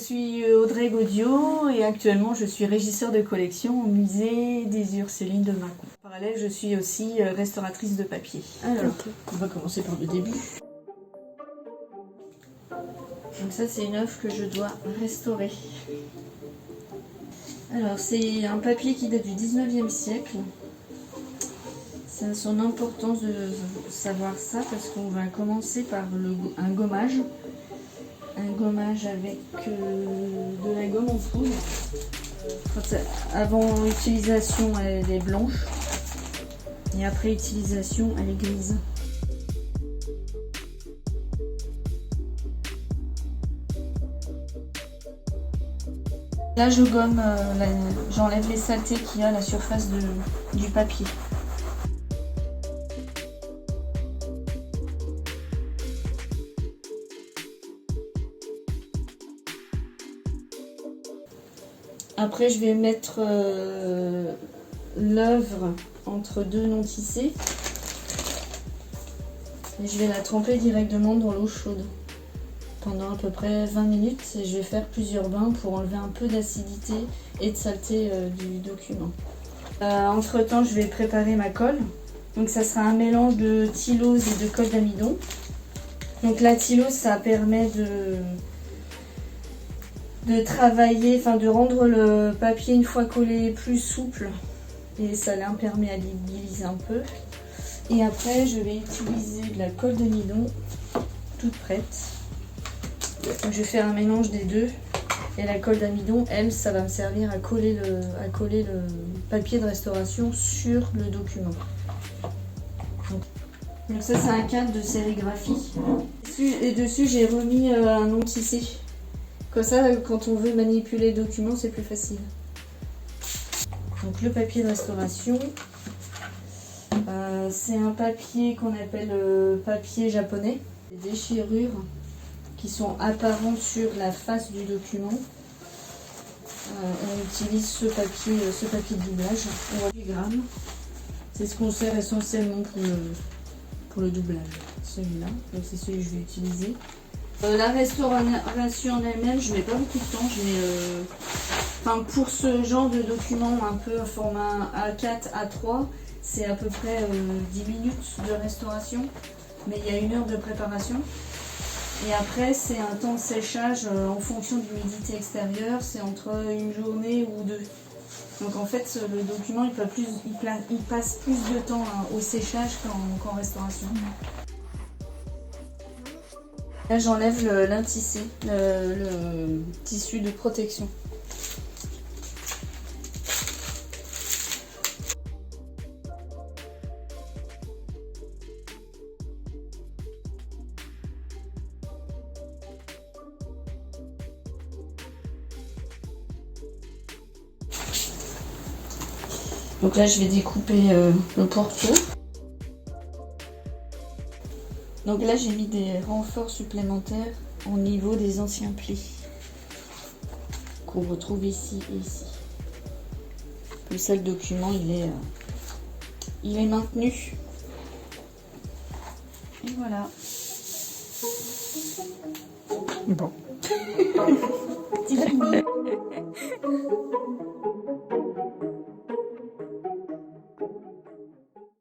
suis Audrey Gaudiot et actuellement je suis régisseur de collection au musée des Ursulines de Mâcon. En parallèle, je suis aussi restauratrice de papier. Alors, on va commencer par le début. Donc ça, c'est une œuvre que je dois restaurer. Alors, c'est un papier qui date du 19e siècle. C'est son importance de savoir ça parce qu'on va commencer par un gommage. Un gommage avec de la gomme en poudre. Avant utilisation, elle est blanche. Et après utilisation, elle est grise. Là, je gomme, j'enlève les saletés qu'il y a à la surface du papier. Après, je vais mettre l'œuvre entre deux non tissés. Et je vais la tremper directement dans l'eau chaude pendant à peu près 20 minutes. Et je vais faire plusieurs bains pour enlever un peu d'acidité et de saleté du document. Entre temps, je vais préparer ma colle. Donc ça sera un mélange de tylose et de colle d'amidon. Donc la tylose, ça permet de travailler, enfin de rendre le papier une fois collé plus souple et ça l'imperméabilise un peu. Et après je vais utiliser de la colle d'amidon toute prête. Donc je vais faire un mélange des deux et la colle d'amidon, elle, ça va me servir à coller le papier de restauration sur le document. Donc ça, c'est un cadre de sérigraphie et dessus j'ai remis un non tissé. Comme ça, quand on veut manipuler le document, c'est plus facile. Donc le papier de restauration, c'est un papier qu'on appelle papier japonais. Des déchirures qui sont apparentes sur la face du document. On utilise ce papier de doublage. On va 8 grammes. C'est ce qu'on sert essentiellement pour le doublage. Celui-là, donc c'est celui que je vais utiliser. La restauration en elle-même, je mets pas beaucoup de temps. Pour ce genre de document un peu en format A4, A3, c'est à peu près 10 minutes de restauration, mais il y a 1 heure de préparation. Et après, c'est un temps de séchage en fonction de l'humidité extérieure, c'est entre 1 journée ou 2. Donc en fait, le document il passe plus de temps au séchage qu'en restauration. Là, j'enlève l'intissé, le tissu de protection. Donc là, je vais découper le pourtour. Donc là, j'ai mis des renforts supplémentaires au niveau des anciens plis qu'on retrouve ici et ici. Comme ça, le document, il est maintenu. Et voilà. Bon. C'est fini.